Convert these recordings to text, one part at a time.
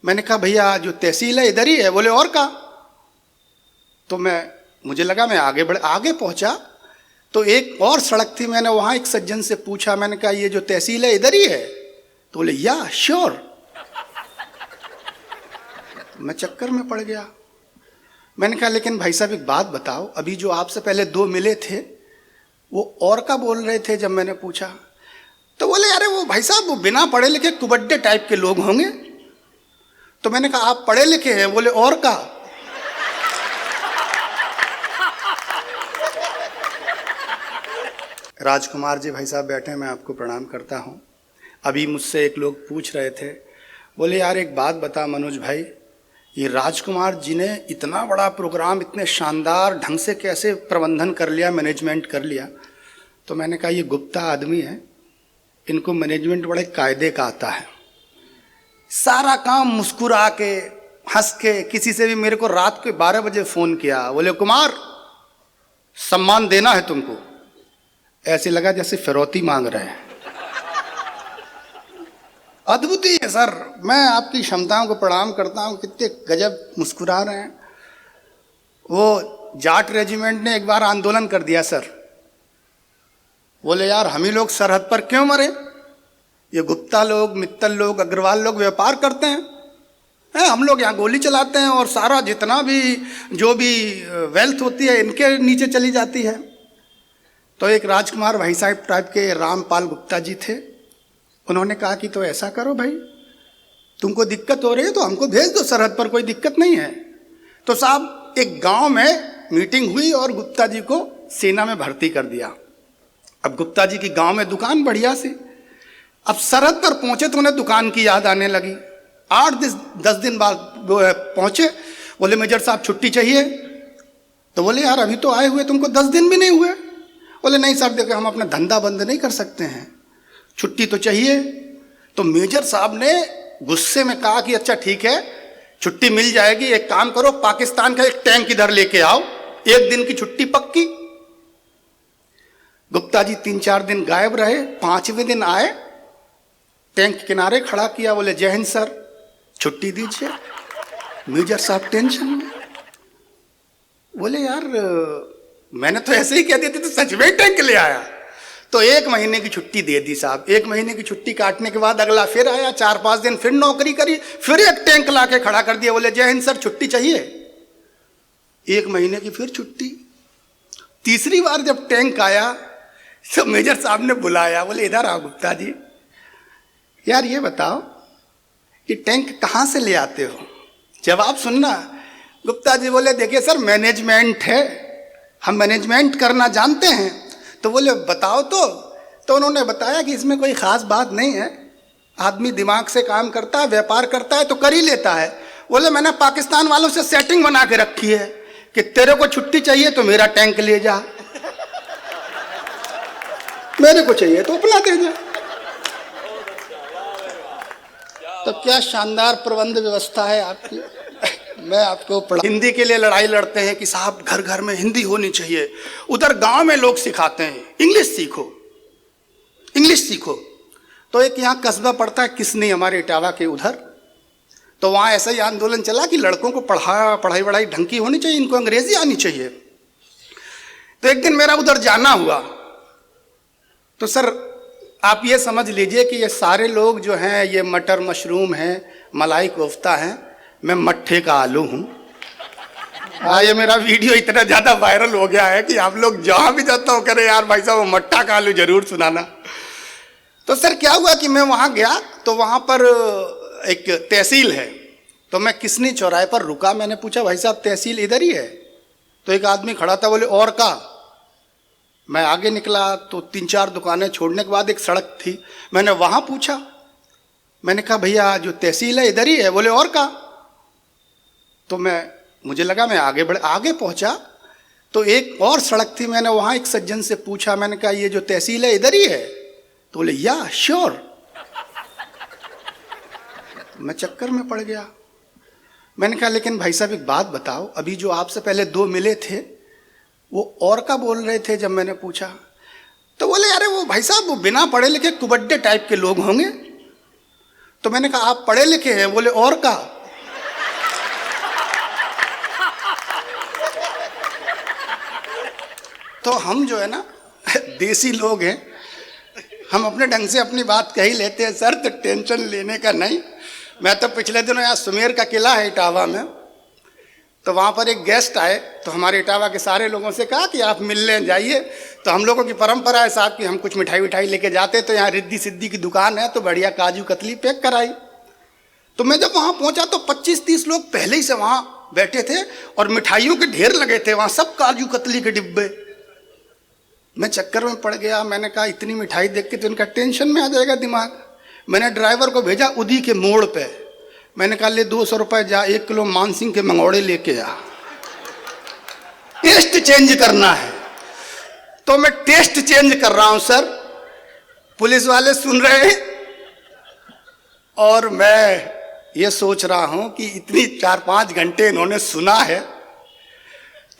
मैंने कहा भैया जो तहसील है इधर ही है। बोले और का? तो मुझे लगा मैं आगे पहुंचा तो एक और सड़क थी। मैंने वहां एक सज्जन से पूछा, मैंने कहा ये जो तहसील है इधर ही है? तो बोले या श्योर। मैं चक्कर में पड़ गया। मैंने कहा लेकिन भाई साहब एक बात बताओ, अभी जो आपसे पहले दो मिले थे वो और का बोल रहे थे जब मैंने पूछा? तो बोले अरे वो भाई साहब वो बिना पढ़े लिखे कुबड्डे टाइप के लोग होंगे। तो मैंने कहा आप पढ़े लिखे हैं? बोले और का? राजकुमार जी भाई साहब बैठे हैं, मैं आपको प्रणाम करता हूँ। अभी मुझसे एक लोग पूछ रहे थे, बोले यार एक बात बता मनोज भाई, ये राजकुमार जी ने इतना बड़ा प्रोग्राम इतने शानदार ढंग से कैसे प्रबंधन कर लिया, मैनेजमेंट कर लिया? तो मैंने कहा ये गुप्ता आदमी है, इनको मैनेजमेंट बड़े कायदे का आता है। सारा काम मुस्कुरा के हंस के, किसी से भी मेरे को रात के 12 बजे फ़ोन किया, बोले कुमार सम्मान देना है तुमको। ऐसे लगा जैसे फिरौती मांग रहे हैं। अद्भुत ही है सर, मैं आपकी क्षमताओं को प्रणाम करता हूँ, कितने गजब मुस्कुरा रहे हैं। वो जाट रेजिमेंट ने एक बार आंदोलन कर दिया सर, बोले यार हम ही लोग सरहद पर क्यों मरे, ये गुप्ता लोग, मित्तल लोग, अग्रवाल लोग व्यापार करते हैं, हम लोग यहाँ गोली चलाते हैं और सारा जितना भी जो भी वेल्थ होती है इनके नीचे चली जाती है। तो एक राजकुमार भाई साहब टाइप के रामपाल गुप्ता जी थे, उन्होंने कहा कि तो ऐसा करो भाई, तुमको दिक्कत हो रही है तो हमको भेज दो सरहद पर, कोई दिक्कत नहीं है। तो साहब एक गांव में मीटिंग हुई और गुप्ता जी को सेना में भर्ती कर दिया। अब गुप्ता जी की गांव में दुकान बढ़िया सी। अब सरहद पर पहुंचे तो उन्हें दुकान की याद आने लगी। 8-10 दिन बाद पहुंचे, बोले मेजर साहब छुट्टी चाहिए। तो बोले यार अभी तो आए हुए तुमको 10 दिन भी नहीं हुए। बोले नहीं साहब देखो हम अपना धंधा बंद नहीं कर सकते हैं, छुट्टी तो चाहिए। तो मेजर साहब ने गुस्से में कहा कि अच्छा ठीक है छुट्टी मिल जाएगी, एक काम करो पाकिस्तान का एक टैंक इधर लेके आओ, 1 दिन की छुट्टी पक्की। गुप्ता जी 3-4 दिन गायब रहे, 5वें दिन आए, टैंक किनारे खड़ा किया, बोले जय हिंद सर छुट्टी दीजिए। मेजर साहब टेंशन में, बोले यार मैंने तो ऐसे ही कह दिया था, तो सच में टैंक ले आया। तो 1 महीने की छुट्टी दे दी साहब। 1 महीने की छुट्टी काटने के बाद अगला फिर आया, 4-5 दिन फिर नौकरी करी, फिर एक टैंक ला के खड़ा कर दिया, बोले जय हिंद सर छुट्टी चाहिए। 1 महीने की फिर छुट्टी। तीसरी बार जब टैंक आया तो मेजर साहब ने बुलाया, बोले इधर आओ गुप्ता जी, यार ये बताओ कि टैंक कहाँ से ले आते हो, जवाब सुनना। गुप्ता जी बोले देखिए सर मैनेजमेंट है, हम मैनेजमेंट करना जानते हैं। तो बोले बताओ तो उन्होंने बताया कि इसमें कोई ख़ास बात नहीं है, आदमी दिमाग से काम करता है, व्यापार करता है तो कर ही लेता है। बोले मैंने पाकिस्तान वालों से सेटिंग बना के रखी है कि तेरे को छुट्टी चाहिए तो मेरा टैंक ले जा, मेरे को चाहिए तो अपना दे जा। तो क्या शानदार प्रबंध व्यवस्था है आपकी। मैं आपको हिंदी के लिए लड़ाई लड़ते हैं कि साहब घर घर में हिंदी होनी चाहिए, उधर गांव में लोग सिखाते हैं इंग्लिश सीखो, इंग्लिश सीखो। तो एक यहाँ कस्बा पड़ता है किसनी हमारे इटावा के उधर, तो वहाँ ऐसा ही आंदोलन चला कि लड़कों को पढ़ाई वढ़ाई ढंग की होनी चाहिए, इनको अंग्रेजी आनी चाहिए। तो एक दिन मेरा उधर जाना हुआ, तो सर आप ये समझ लीजिए कि ये सारे लोग जो हैं ये मटर मशरूम हैं, मलाई कोफ्ता हैं, मैं मट्ठे का आलू हूँ। ये मेरा वीडियो इतना ज़्यादा वायरल हो गया है कि आप लोग जहाँ भी जाता हो करे यार भाई साहब वो मट्ठा का आलू जरूर सुनाना। तो सर क्या हुआ कि मैं वहाँ गया तो वहाँ पर एक तहसील है, तो मैं किसनी चौराहे पर रुका, मैंने पूछा भाई साहब तहसील इधर ही है? तो एक आदमी खड़ा था, बोले और का? मैं आगे निकला तो 3-4 दुकानें छोड़ने के बाद एक सड़क थी, मैंने वहाँ पूछा, मैंने कहा भैया जो तहसील है इधर ही है? बोले और का? तो मुझे लगा मैं आगे पहुंचा तो एक और सड़क थी, मैंने वहां एक सज्जन से पूछा, मैंने कहा ये जो तहसील है इधर ही है? तो बोले या श्योर। मैं चक्कर में पड़ गया। मैंने कहा लेकिन भाई साहब एक बात बताओ, अभी जो आपसे पहले दो मिले थे वो और का बोल रहे थे जब मैंने पूछा? तो बोले अरे वो भाई साहब वो बिना पढ़े लिखे कुबड्डे टाइप के लोग होंगे। तो मैंने कहा आप पढ़े लिखे हैं? बोले और का? तो हम जो है ना देसी लोग हैं, हम अपने ढंग से अपनी बात कह ही लेते हैं सर, तो टेंशन लेने का नहीं। मैं तो पिछले दिनों यहाँ सुमेर का किला है इटावा में, तो वहाँ पर एक गेस्ट आए, तो हमारे इटावा के सारे लोगों से कहा कि आप मिलने जाइए। तो हम लोगों की परंपरा है साहब कि हम कुछ मिठाई विठाई लेके जाते, तो यहाँ रिद्धि सिद्धि की दुकान है, तो बढ़िया काजू कतली पैक कराई। तो मैं जब वहाँ पहुँचा तो 25-30 लोग पहले ही से वहाँ बैठे थे और मिठाइयों के ढेर लगे थे वहाँ, सब काजू कतली के डिब्बे। मैं चक्कर में पड़ गया, मैंने कहा इतनी मिठाई देख के तो इनका टेंशन में आ जाएगा दिमाग। मैंने ड्राइवर को भेजा उदी के मोड़ पे, मैंने कहा ले 200 रुपये जा 1 किलो मानसिंह के मंगोड़े लेके आ, टेस्ट चेंज करना है। तो मैं टेस्ट चेंज कर रहा हूं सर, पुलिस वाले सुन रहे हैं और मैं ये सोच रहा हूं कि इतनी 4-5 घंटे इन्होंने सुना है,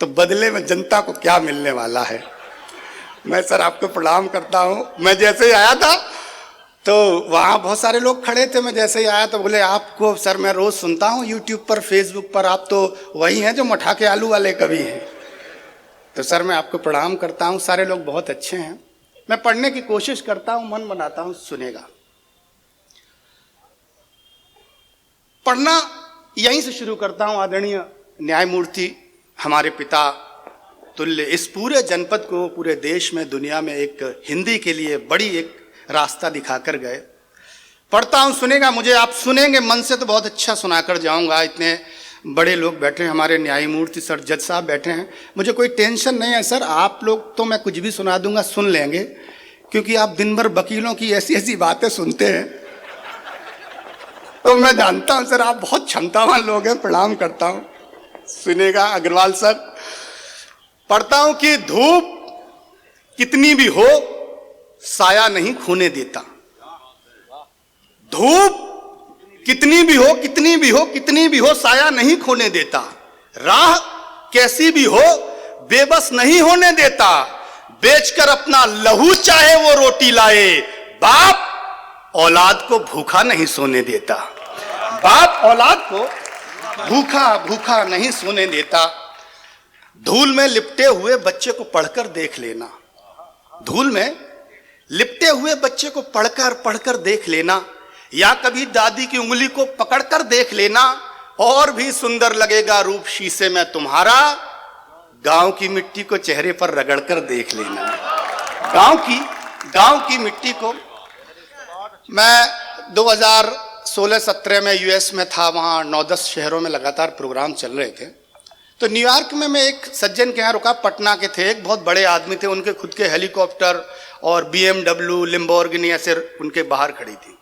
तो बदले में जनता को क्या मिलने वाला है। मैं सर आपको प्रणाम करता हूं। मैं जैसे ही आया था तो वहाँ बहुत सारे लोग खड़े थे, मैं जैसे ही आया तो बोले आपको सर मैं रोज़ सुनता हूँ यूट्यूब पर, फेसबुक पर, आप तो वही हैं जो मठा के आलू वाले कवि हैं। तो सर मैं आपको प्रणाम करता हूँ, सारे लोग बहुत अच्छे हैं। मैं पढ़ने की कोशिश करता हूँ, मन बनाता हूँ, सुनेगा। पढ़ना यहीं से शुरू करता हूँ। आदरणीय न्यायमूर्ति हमारे पिता तुल्य इस पूरे जनपद को, पूरे देश में, दुनिया में एक हिंदी के लिए बड़ी एक रास्ता दिखाकर गए। पढ़ता हूँ, सुनेगा। मुझे आप सुनेंगे मन से तो बहुत अच्छा सुनाकर जाऊंगा। इतने बड़े लोग बैठे हैं, हमारे न्यायमूर्ति सर, जज साहब बैठे हैं, मुझे कोई टेंशन नहीं है सर। आप लोग तो मैं कुछ भी सुना दूंगा, सुन लेंगे, क्योंकि आप दिन भर वकीलों की ऐसी ऐसी बातें सुनते हैं। तो मैं जानता हूँ सर आप बहुत क्षमतावान लोग हैं, प्रणाम करता हूँ। सुनेगा अग्रवाल सर। पढ़ता हूँ कि धूप कितनी भी हो साया नहीं खोने देता। धूप कितनी भी हो, कितनी भी हो, कितनी भी हो, साया नहीं खोने देता। राह कैसी भी हो बेबस नहीं होने देता। बेचकर अपना लहू चाहे वो रोटी लाए, बाप औलाद को भूखा नहीं सोने देता। बाप औलाद को भूखा भूखा नहीं सोने देता। धूल में लिपटे हुए बच्चे को पढ़कर देख लेना। धूल में लिपटे हुए बच्चे को पढ़कर देख लेना, या कभी दादी की उंगली को पकड़कर देख लेना, और भी सुंदर लगेगा रूप शीशे में तुम्हारा। गांव की मिट्टी को चेहरे पर रगड़कर देख लेना। गांव की मिट्टी को। मैं 2016-17 में यूएस में था, वहाँ 9-10 शहरों में लगातार प्रोग्राम चल रहे थे। तो न्यूयॉर्क में मैं एक सज्जन के यहाँ रुका, पटना के थे, एक बहुत बड़े आदमी थे, उनके खुद के हेलीकॉप्टर और BMW, लिम्बोर्गिनी ऐसे उनके बाहर खड़ी थी।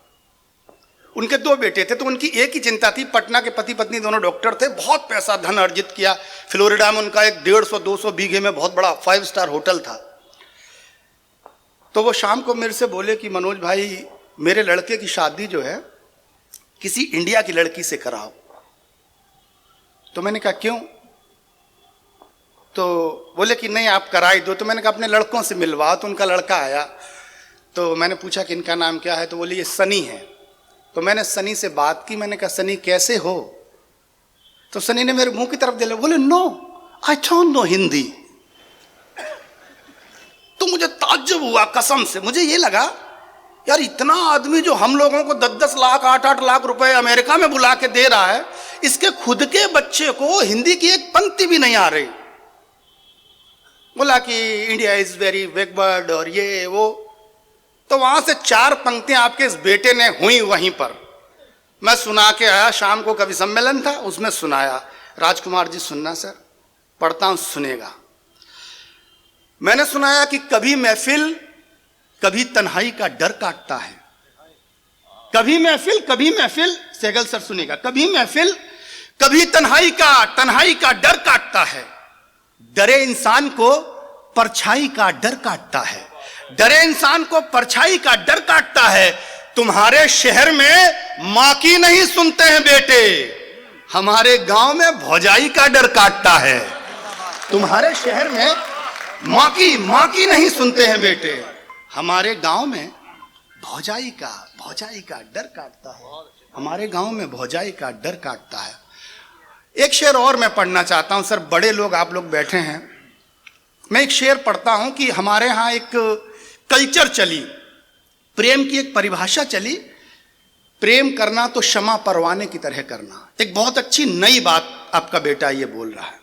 उनके 2 बेटे थे, तो उनकी एक ही चिंता थी। पटना के पति पत्नी दोनों डॉक्टर थे, बहुत पैसा धन अर्जित किया। फ्लोरिडा में उनका एक 150-200 बीघे में बहुत बड़ा 5 स्टार होटल था। तो वो शाम को मेरे से बोले कि मनोज भाई मेरे लड़के की शादी जो है किसी इंडिया की लड़की से कराओ। तो मैंने कहा क्यों? तो बोले कि नहीं आप करा ही दो। तो मैंने कहा अपने लड़कों से मिलवाओ। तो उनका लड़का आया, तो मैंने पूछा कि इनका नाम क्या है? तो बोले ये सनी है। तो मैंने सनी से बात की, मैंने कहा सनी कैसे हो? तो सनी ने मेरे मुंह की तरफ देखा, बोले no I don't know Hindi. तो मुझे ताज्जुब हुआ, कसम से मुझे ये लगा यार इतना आदमी जो हम लोगों को 10-10 लाख 8-8 लाख रुपए अमेरिका में बुला के दे रहा है, इसके खुद के बच्चे को हिंदी की एक पंक्ति भी नहीं आ रही। बोला कि इंडिया इज वेरी बैकवर्ड और ये वो। तो वहां से 4 पंक्तियां आपके इस बेटे ने हुई वहीं पर। मैं सुना के आया, शाम को कवि सम्मेलन था उसमें सुनाया। राजकुमार जी सुनना सर, पढ़ता हूं, सुनेगा। मैंने सुनाया कि कभी महफिल कभी तन्हाई का डर काटता है। कभी महफिल सहगल सर सुनेगा। कभी महफिल कभी तन्हाई का डर काटता है। डरे इंसान को परछाई का डर काटता है। डरे इंसान को परछाई का डर काटता है। तुम्हारे शहर में मां की नहीं सुनते हैं बेटे, हमारे गांव में भौजाई का डर काटता है। तुम्हारे शहर में मां की नहीं सुनते हैं बेटे, हमारे गांव में भौजाई का डर काटता है। हमारे गांव में भौजाई का डर काटता है। एक शेर और मैं पढ़ना चाहता हूं सर। बड़े लोग आप लोग बैठे हैं, मैं एक शेर पढ़ता हूं कि हमारे यहां एक कल्चर चली, प्रेम की एक परिभाषा चली, प्रेम करना तो क्षमा परवाने की तरह करना। एक बहुत अच्छी नई बात आपका बेटा ये बोल रहा है,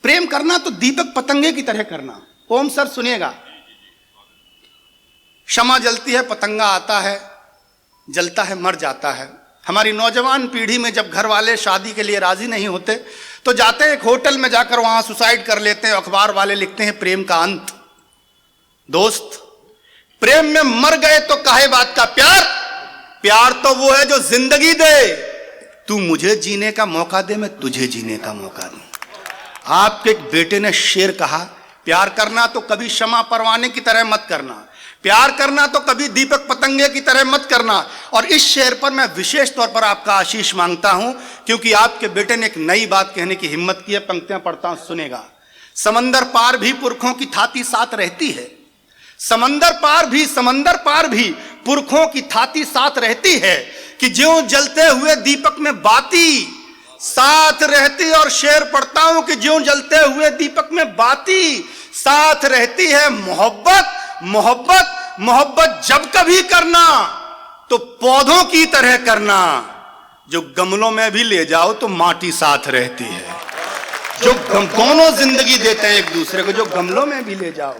प्रेम करना तो दीपक पतंगे की तरह करना। ओम सर सुनिएगा, क्षमा जलती है, पतंगा आता है, जलता है, मर जाता है। हमारी नौजवान पीढ़ी में जब घर वाले शादी के लिए राजी नहीं होते तो जाते हैं एक होटल में, जाकर वहां सुसाइड कर लेते हैं। अखबार वाले लिखते हैं प्रेम का अंत। दोस्त, प्रेम में मर गए तो काहे बात का प्यार? प्यार तो वो है जो जिंदगी दे, तू मुझे जीने का मौका दे, मैं तुझे जीने का मौका दूं। आपके एक बेटे ने शेर कहा, प्यार करना तो कभी क्षमा परवाने की तरह मत करना, प्यार करना तो कभी दीपक पतंगे की तरह मत करना। और इस शेर पर मैं विशेष तौर पर आपका आशीष मांगता हूं, क्योंकि आपके बेटे ने एक नई बात कहने की हिम्मत की है। पंक्तियां पढ़ता हूं, सुनेगा। समंदर पार भी पुरखों की थाती साथ रहती है, समंदर पार भी पुरखों की थाती साथ रहती है, कि ज्यों जलते हुए दीपक में बाती साथ रहती। और शेर पढ़ता हूं कि ज्यों जलते हुए दीपक में बाती साथ रहती है। मोहब्बत मोहब्बत मोहब्बत जब कभी करना तो पौधों की तरह करना, जो गमलों में भी ले जाओ तो माटी साथ रहती है। जो दोनों जिंदगी देते हैं एक दूसरे को, जो गमलों में भी ले जाओ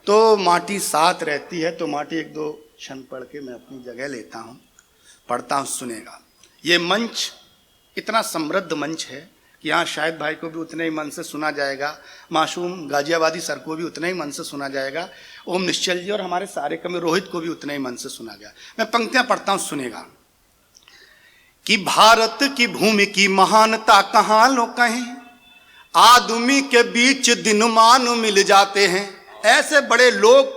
तो माटी साथ रहती है। तो माटी एक दो क्षण पढ़ के मैं अपनी जगह लेता हूं, पढ़ता हूं, सुनेगा। ये मंच इतना समृद्ध मंच है कि यहाँ शायद भाई को भी उतने ही मन से सुना जाएगा, मासूम गाजियाबादी सर को भी उतने ही मन से सुना जाएगा, ओम निश्चल जी और हमारे सारे कवि रोहित को भी उतने ही मन से सुना गया। मैं पंक्तियां पढ़ता हूं, सुनेगा। कि भारत की भूमि की महानता कहाँ लोग कहें, आदमी के बीच दिनमान मिल जाते हैं। ऐसे बड़े लोग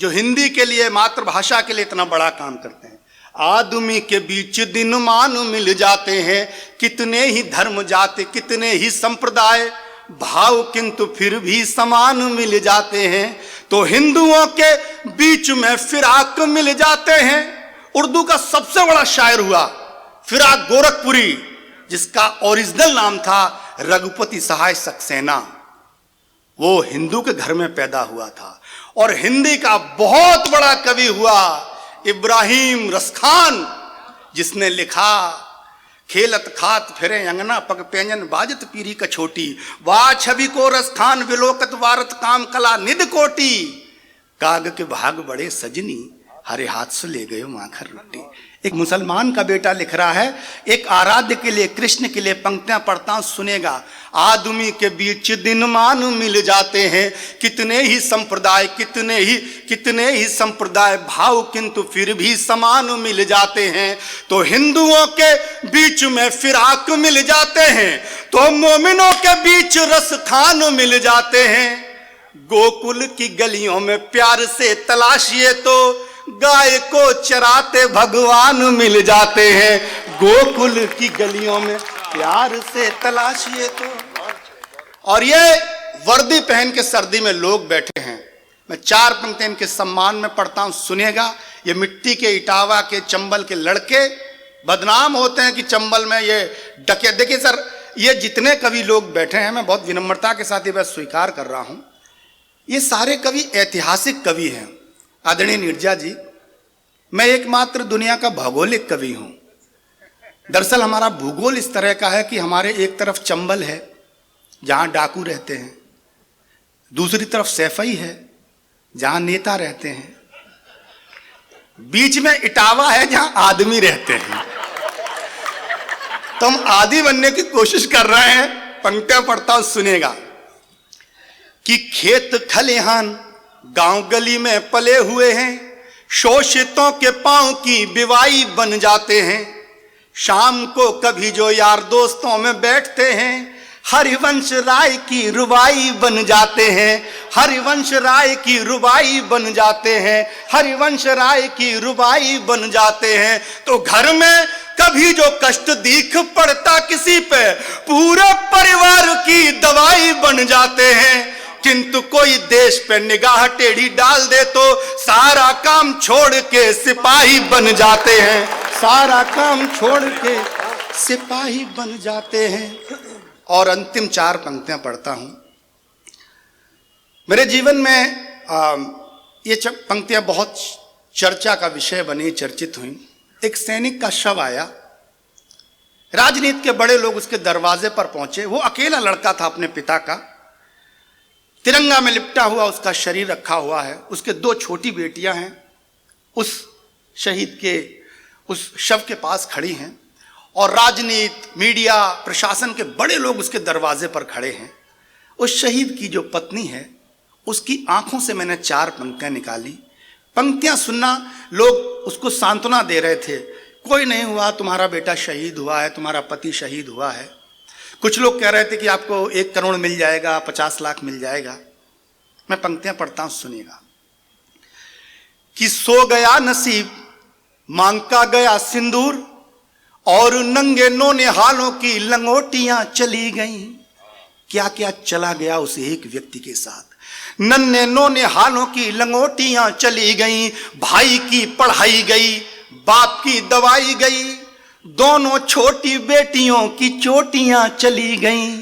जो हिंदी के लिए, मातृभाषा के लिए इतना बड़ा काम करते हैं। आदमी के बीच दिनमान मिल जाते हैं, कितने ही धर्म जाते, कितने ही संप्रदाय भाव, किंतु फिर भी समान मिल जाते हैं। तो हिंदुओं के बीच में फिराक मिल जाते हैं। उर्दू का सबसे बड़ा शायर हुआ फिराक गोरखपुरी, जिसका ओरिजिनल नाम था रघुपति सहाय सक्सेना। वो हिंदू के घर में पैदा हुआ था। और हिंदी का बहुत बड़ा कवि हुआ इब्राहिम रसखान, जिसने लिखा, खेलत खात फिरे अंगना पग पेंजन बाजत पीरी कछोटी, वाह छवि को रसखान विलोकत वारत काम कला निध कोटी, काग के भाग बड़े सजनी हरे हाथ से ले गए माखर रोटी। एक मुसलमान का बेटा लिख रहा है एक आराध्य के लिए, कृष्ण के लिए। पंक्तियां पढ़ता हूं, सुनेगा। आदमी के बीच दिनमान मिल जाते हैं, कितने ही संप्रदाय, कितने ही संप्रदाय भाव, किंतु फिर भी समान मिल जाते हैं। तो हिंदुओं के बीच में फिराक मिल जाते हैं, तो मोमिनों के बीच रसखान मिल जाते हैं। गोकुल की गलियों में प्यार से तलाशिए तो गाय को चराते भगवान मिल जाते हैं। गोकुल की गलियों में प्यार से तलाशिए तो। और ये वर्दी पहन के सर्दी में लोग बैठे हैं। मैं 4 पंक्तियां इनके सम्मान में पढ़ता हूं, सुनिएगा। ये मिट्टी के इटावा के चंबल के लड़के बदनाम होते हैं कि चंबल में ये डके। देखिए सर, ये जितने कवि लोग बैठे हैं, मैं बहुत विनम्रता के साथ ये बात स्वीकार कर रहा हूं, ये सारे कवि ऐतिहासिक कवि हैं। आदरणीय नीरजा जी, मैं एकमात्र दुनिया का भौगोलिक कवि हूं। दरअसल हमारा भूगोल इस तरह का है कि हमारे एक तरफ चंबल है जहां डाकू रहते हैं, दूसरी तरफ सैफई है जहां नेता रहते हैं, बीच में इटावा है जहां आदमी रहते हैं। तो हम आदि बनने की कोशिश कर रहे हैं। पंक्तियां पढ़ता हूं, सुनेगा। कि खेत खलिहान गांव गली में पले हुए हैं, शोषितों के पांव की बिवाई बन जाते हैं। शाम को कभी जो यार दोस्तों में बैठते हैं, हरिवंश राय की रुबाई बन जाते हैं। हरिवंश राय की रुबाई बन जाते हैं। हरिवंश राय की रुबाई बन जाते हैं। तो घर में कभी जो कष्ट दिख पड़ता किसी पे, पूरे परिवार की दवाई बन जाते हैं। किंतु कोई देश पे निगाह टेढ़ी डाल दे तो सारा काम छोड़ के सिपाही बन जाते हैं। सारा काम छोड़ के सिपाही बन जाते हैं। और अंतिम 4 पंक्तियां पढ़ता हूं। मेरे जीवन में ये पंक्तियां बहुत चर्चा का विषय बनी, चर्चित हुई। एक सैनिक का शव आया, राजनीति के बड़े लोग उसके दरवाजे पर पहुंचे। वो अकेला लड़का था अपने पिता का, तिरंगा में लिपटा हुआ उसका शरीर रखा हुआ है। उसके 2 छोटी बेटियां हैं, उस शहीद के उस शव के पास खड़ी हैं, और राजनीति, मीडिया, प्रशासन के बड़े लोग उसके दरवाजे पर खड़े हैं। उस शहीद की जो पत्नी है, उसकी आंखों से मैंने 4 पंक्तियां निकाली। पंक्तियां सुनना, लोग उसको सांत्वना दे रहे थे, कोई नहीं हुआ, तुम्हारा बेटा शहीद हुआ है, तुम्हारा पति शहीद हुआ है। कुछ लोग कह रहे थे कि आपको 1 करोड़ मिल जाएगा, 50 लाख मिल जाएगा। मैं पंक्तियां पढ़ता हूं, सुनिएगा। कि सो गया नसीब, मांग का गया सिंदूर, और नंगे नोने हालों की लंगोटियां चली गईं। क्या क्या चला गया उस एक व्यक्ति के साथ। नन्हे नोने हालों की लंगोटियां चली गईं, भाई की पढ़ाई गई, बाप की दवाई गई, दोनों छोटी बेटियों की चोटियां चली गईं,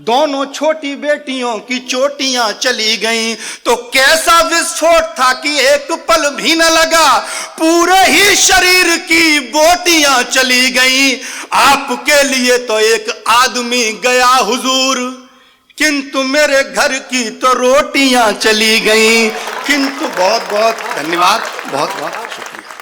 दोनों छोटी बेटियों की चोटियां चली गईं। तो कैसा विस्फोट था कि एक पल भी न लगा, पूरे ही शरीर की बोटियां चली गईं। आपके लिए तो एक आदमी गया हुजूर, किंतु मेरे घर की तो रोटियां चली गईं। किंतु बहुत बहुत धन्यवाद, बहुत बहुत शुक्रिया।